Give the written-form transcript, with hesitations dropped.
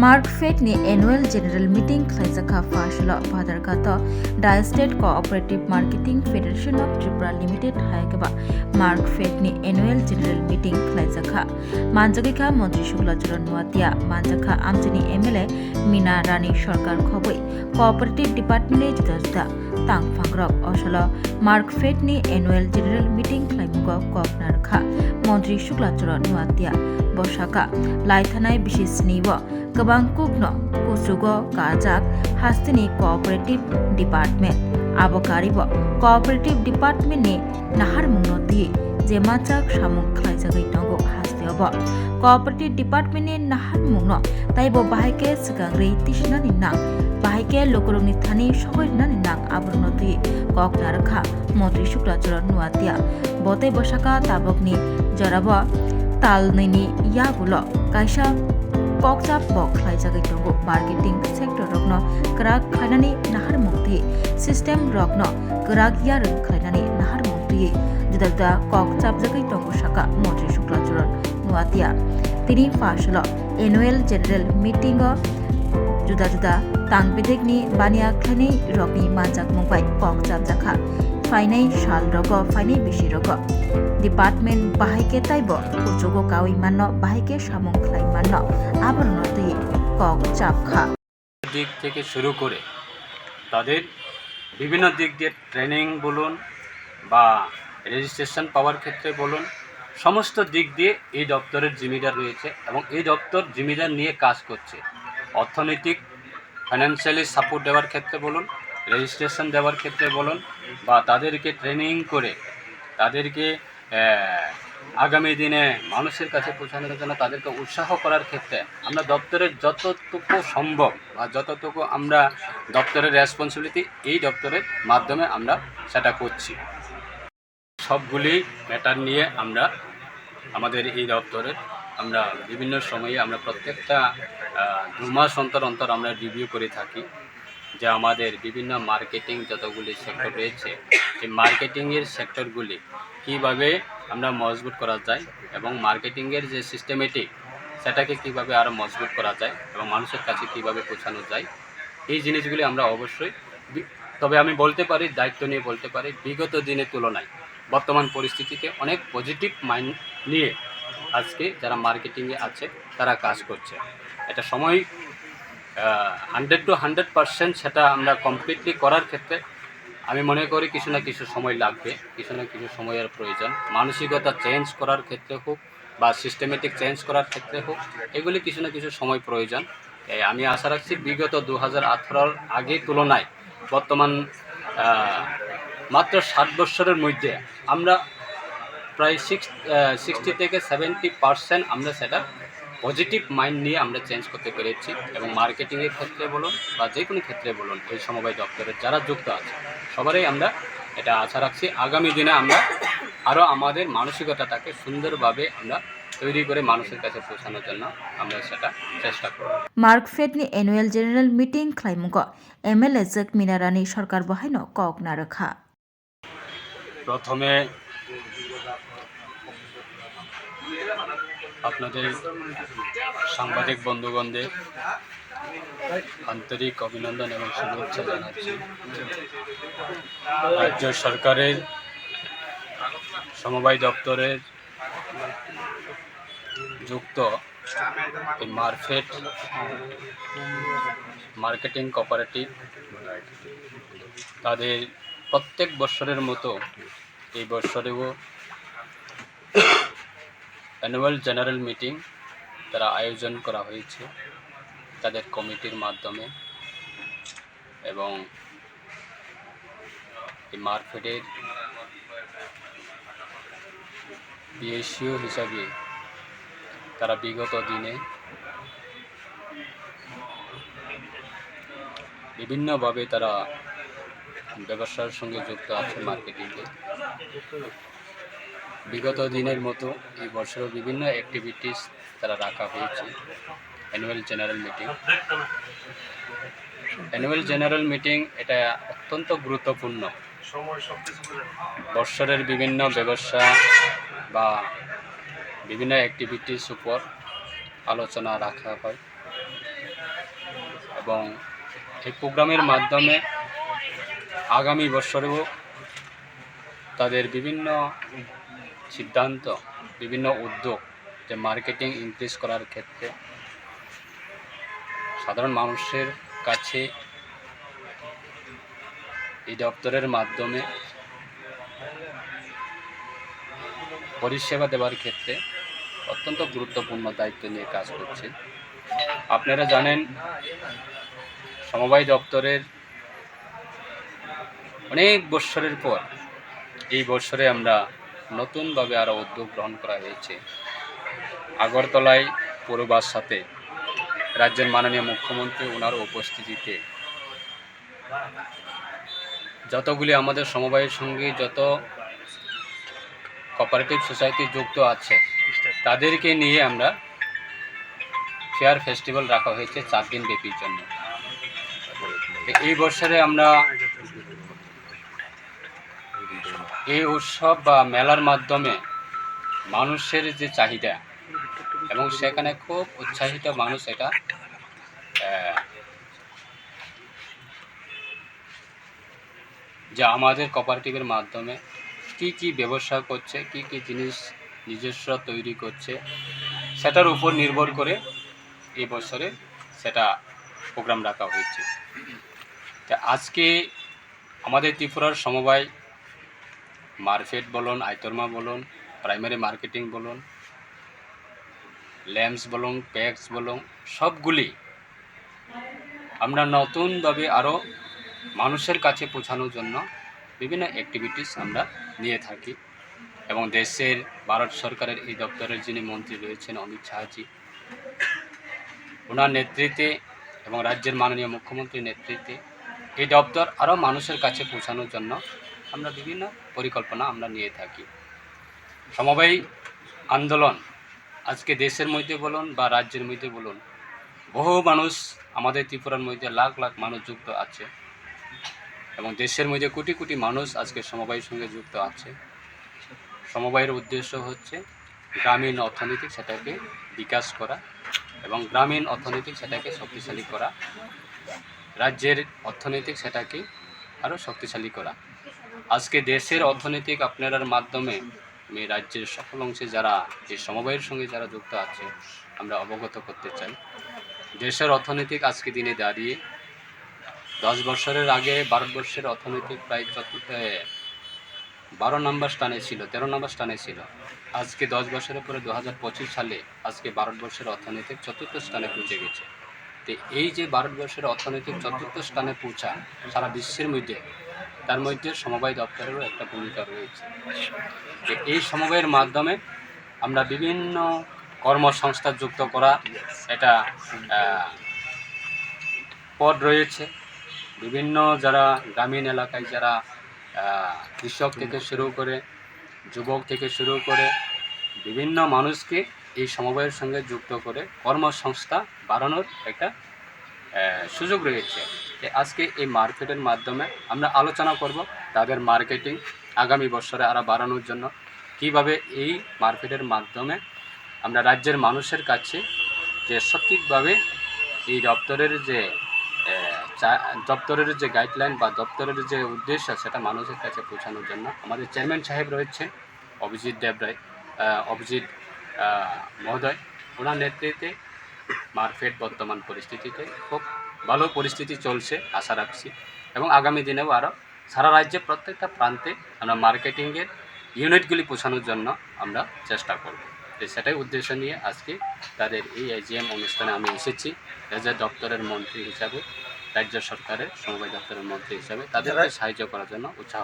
मार्कफेडनि annual general meeting खालायजाखा फाशल भादारघाट the state cooperative marketing federation of Tripura limited हायगबा मार्कफेडनि एनुअल जेनेरेल मीटिंग खालायजाखा मानजागिखा मंत्री शुक्लाचरण नुवातिया मानजाखा आमचनि एमएलए मीना रानी सरकार खबै कोऑपरेटिव डिपार्टमेंटनि जुदा जुदा तांगफांग्रक असल मार्कफेडनि एनुअल जेनेरेल मीटिंग खालायमुगो ककनारखा मंत्री शुक्लाचरण नुवातिया बसाका लायथानाय बिसिसनिबो गोबां कुगनो कुसुगो काजाक हास्तिनि कोऑपरेटिव डिपार्टमेंट आबकारिबो कोऑपरेटिव डिपार्टमेंटनि नाहार मुंगनति जे माचाक सामुं खालायजागै दंगो हास्तियावबो कोऑपरेटिव डिपार्टमेंटनि नाहार मुंगनो ताइबो बाहायके सिगांग्रै तिसनानि नां बाहायके लोकरंनि थानि सगैरनानि नां आबरनति ककनारखा मंत्री शुक्लाचरण नुवातिया बते बसाका ताबकनि जराबो तालनैनि यागुलो कायसा ककचाप बक खालायजागै दंगो मार्केटिंग सेक्टर रकनो ग्राहक खायनानि नाहार मुक्ति सिस्टेम रकनो ग्राहक यार खायनानि नाहार मुक्ति जुदा जुदा ककचापजागै दंगो साका मंत्री शुक्लाचरण नुवातिया तिनि फाशल एनुअल जेनेरेल मीटिंग जुदा जुदा तांगबेदेगनि बानिया खायनै रकनि मानजाक मुंबाय ककचापजाखा फाइनाय साल रगो फाइनाय बिसि रगो डिपार्टमेंट बाहायके ताइबो कुचुगो कावै माननो बाहायके सामुं खालाय माननो आबरनति ककचापखा দিক থেকে শুরু করে তাদের বিভিন্ন দিক দিয়ে ট্রেনিং বলুন বা রেজিস্ট্রেশন পাওয়ার ক্ষেত্রে বলুন সমস্ত দিক দিয়ে এই দপ্তরের জিম্মেদার রয়েছে এবং এই দপ্তর জিম্মেদার নিয়ে কাজ করছে অর্থনৈতিক ফাইন্যান্সিয়ালি সাপোর্ট দেওয়ার ক্ষেত্রে বলুন রেজিস্ট্রেশন দেওয়ার ক্ষেত্রে বলুন বা তাদেরকে ট্রেনিং করে তাদেরকে আগামী দিনে মানুষের কাছে পৌঁছানোর জন্য তাদেরকে উৎসাহ করার ক্ষেত্রে আমরা দপ্তরের যতটুকু সম্ভব বা যতটুকু আমরা দপ্তরের রেসপন্সিবিলিটি এই দপ্তরের মাধ্যমে আমরা সেটা করছি সবগুলি ম্যাটার নিয়ে আমরা আমাদের এই দপ্তরের আমরা বিভিন্ন সময়ে আমরা প্রত্যেকটা 2 মাস অন্তর অন্তর আমরা রিভিউ করে থাকি যে আমাদের বিভিন্ন মার্কেটিং যতগুলি সেক্টর রয়েছে এই মার্কেটিংয়ের সেক্টরগুলি কীভাবে আমরা মজবুত করা যায় এবং মার্কেটিংয়ের যে সিস্টেমেটিক সেটাকে কীভাবে আরও মজবুত করা যায় এবং মানুষের কাছে কীভাবে পৌঁছানো যায় এই জিনিসগুলি আমরা অবশ্যই তবে আমি বলতে পারি দায়িত্ব নিয়ে বলতে পারি বিগত দিনের তুলনায় বর্তমান পরিস্থিতিতে অনেক পজিটিভ মাইন্ড নিয়ে আজকে যারা মার্কেটিংয়ে আছে তারা কাজ করছে এটা সময় 100 to 100% সেটা আমরা কমপ্লিটলি করার ক্ষেত্রে আমি মনে করি কিছু না কিছু সময় লাগবে কিছু না কিছু সময়ের প্রয়োজন মানসিকতা চেঞ্জ করার ক্ষেত্রে হোক বা সিস্টেমেটিক চেঞ্জ করার ক্ষেত্রে হোক এগুলি কিছু না কিছু সময় প্রয়োজন আমি আশা রাখছি বিগত 2018 আগের তুলনায় বর্তমান মাত্র 7 বছরের মধ্যে আমরা প্রায় 60 থেকে 70% আমরা সেটা পজিটিভ মাইন্ড নিয়ে আমরা চেঞ্জ করতে পেরেছি এবং মার্কেটিংয়ের ক্ষেত্রে বলুন বা যে কোনো ক্ষেত্রে বলুন এই সমবায় দপ্তরের যারা যুক্ত আছে সবারই আমরা এটা আশা রাখছি আগামী দিনে আমরা আরও আমাদের মানসিকতাটাকে সুন্দরভাবে আমরা তৈরি করে মানুষের কাছে পৌঁছানোর জন্য আমরা সেটা চেষ্টা করব मार्कफेडनि एनुअल जेनेरेल मीटिंग खालायमुगो एमएलए जक मीना रानी सरकार बहायनो ककनारखा প্রথমে আপনাদের সাংবাদিক বন্ধুগণদের আন্তরিক অভিনন্দন এবং শুভেচ্ছা জানাচ্ছি রাজ্য সরকারের সমবায় দপ্তরের যুক্ত এই মার্কফেড মার্কেটিং কোঅপারেটিভ তাদের প্রত্যেক বছরের মতো এই বছরেও অ্যানুয়াল জেনারেল মিটিং তারা আয়োজন করা হয়েছে তাদের কমিটির মাধ্যমে এবং এই মার্কফেডের বিএসইউ হিসাবে তারা বিগত দিনে বিভিন্নভাবে তারা ব্যবসার সঙ্গে যুক্ত আছে মার্কেটিংয়ে বিগত দিনের মতো এই বছরও বিভিন্ন অ্যাক্টিভিটিস তারা রাখা হয়েছে অ্যানুয়াল জেনারেল মিটিং এটা অত্যন্ত গুরুত্বপূর্ণ বছরের বিভিন্ন ব্যবসা বা বিভিন্ন অ্যাক্টিভিটিস উপর আলোচনা রাখা হয় এবং এই প্রোগ্রামের মাধ্যমে আগামী বছরেও তাদের বিভিন্ন সিদ্ধান্ত, বিভিন্ন উদ্যোগ যে মার্কেটিং ইনক্রিজ করার ক্ষেত্রে সাধারণ মানুষের কাছে এই দপ্তরের মাধ্যমে পরিষেবা দেওয়ার ক্ষেত্রে অত্যন্ত গুরুত্বপূর্ণ দায়িত্ব নিয়ে কাজ করছে। আপনারা জানেন, সমবায় দপ্তরের অনেক বৎসরের পর এই বছরে আমরা নতুনভাবে আরও উদ্যোগ গ্রহণ করা হয়েছে। আগরতলায় পৌরবার সাথে রাজ্যের মাননীয় মুখ্যমন্ত্রী ওনার উপস্থিতিতে যতগুলি আমাদের সমবায়ের সঙ্গে যত কোঅপারেটিভ সোসাইটি যুক্ত আছে তাদেরকে নিয়ে আমরা ফেয়ার ফেস্টিভ্যাল রাখা হয়েছে 4 দিন ব্যাপীর জন্য। এই বছরে আমরা এই উৎসব বা মেলার মাধ্যমে মানুষের যে চাহিদা এবং সেখানে খুব উৎসাহিত মানুষ এটা যে আমাদের কোঅপারেটিভের মাধ্যমে কি কি ব্যবসা করছে, কি কি জিনিস নিজস্ব তৈরি করছে, সেটার উপর নির্ভর করে এই বছরে সেটা প্রোগ্রাম রাখা হয়েছে। তা আজকে আমাদের ত্রিপুরার সমবায় মার্কেট বলুন, আইতরমা বলুন, প্রাইমারি মার্কেটিং বলুন, ল্যাম্পস বলুন, প্যাক্স বলুন, সবগুলি আমরা নতুনভাবে আরও মানুষের কাছে পৌঁছানোর জন্য বিভিন্ন অ্যাক্টিভিটিস আমরা নিয়ে থাকি। এবং দেশের ভারত সরকারের এই দপ্তরের যিনি মন্ত্রী রয়েছেন অমিত শাহজি, ওনার নেতৃত্বে এবং রাজ্যের মাননীয় মুখ্যমন্ত্রীর নেতৃত্বে এই দপ্তর আরও মানুষের কাছে পৌঁছানোর জন্য আমরা বিভিন্ন পরিকল্পনা আমরা নিয়ে থাকি। সমবায় আন্দোলন আজকে দেশের মধ্যে বলুন বা রাজ্যের মধ্যে বলুন, বহু মানুষ আমাদের ত্রিপুরার মধ্যে লাখ লাখ মানুষ যুক্ত আছে এবং দেশের মধ্যে কোটি কোটি মানুষ আজকে সমবায়ের সঙ্গে যুক্ত আছে। সমবায়ের উদ্দেশ্য হচ্ছে গ্রামীণ অর্থনীতি সেটাকে বিকাশ করা এবং গ্রামীণ অর্থনীতি সেটাকে শক্তিশালী করা, রাজ্যের অর্থনৈতিক সেটাকে আরও শক্তিশালী করা। আজকে দেশের অর্থনৈতিক আপনার মাধ্যমে আমি রাজ্যের সকল অংশে যারা এই সমবায়ের সঙ্গে যারা যুক্ত আছে আমরা অবগত করতে চাই। দেশের অর্থনৈতিক আজকে দিনে দাঁড়িয়ে 10 বছরের আগে ভারতবর্ষের অর্থনৈতিক প্রায় 12 নম্বর স্থানে ছিল, 13 নম্বর স্থানে ছিল। আজকে 10 বছরের পরে 2025 সালে আজকে ভারতবর্ষের অর্থনৈতিক 4র্থ স্থানে পৌঁছে গেছে। তো এই যে ভারতবর্ষের অর্থনৈতিক 4র্থ স্থানে পৌঁছা সারা বিশ্বের মধ্যে, তার মধ্যে সমবায় দপ্তরেরও একটা ভূমিকা রয়েছে। তো এই সমবায়ের মাধ্যমে আমরা বিভিন্ন কর্মসংস্থান যুক্ত করা এটা পদ রয়েছে। বিভিন্ন যারা গ্রামীণ এলাকায় যারা কৃষক থেকে শুরু করে যুবক থেকে শুরু করে বিভিন্ন মানুষকে এই সমবায়ের সঙ্গে যুক্ত করে কর্মসংস্থান বাড়ানোর একটা সুযোগ রয়েছে। আজকে এই মার্কেটের মাধ্যমে আমরা আলোচনা করব তাদের মার্কেটিং আগামী বছরে আরও বাড়ানোর জন্য, কিভাবে এই মার্কেটের মাধ্যমে আমরা রাজ্যের মানুষের কাছে যে সঠিকভাবে এই দপ্তরের যে গাইডলাইন বা দপ্তরের যে উদ্দেশ্য সেটা মানুষের কাছে পৌঁছানোর জন্য আমাদের চেয়ারম্যান সাহেব রয়েছেন অভিজিৎ মহোদয়, ওনার নেতৃত্বে মার্কেট বর্তমান পরিস্থিতিতে খুব ভালো পরিস্থিতি চলছে আশা রাখছি। এবং আগামী দিনেও আরও সারা রাজ্যে প্রত্যেকটা প্রান্তে আমরা মার্কেটিংয়ের ইউনিটগুলি পৌঁছানোর জন্য আমরা চেষ্টা করব। সেটাই উদ্দেশ্য নিয়ে আজকে তাদের এই AGM অনুষ্ঠানে আমি এসেছি রাজ্য দপ্তরের মন্ত্রী হিসাবে, রাজ্য সরকারের সমবায় দপ্তরের মন্ত্রী হিসাবে তাদেরকে সাহায্য করার জন্য উৎসাহ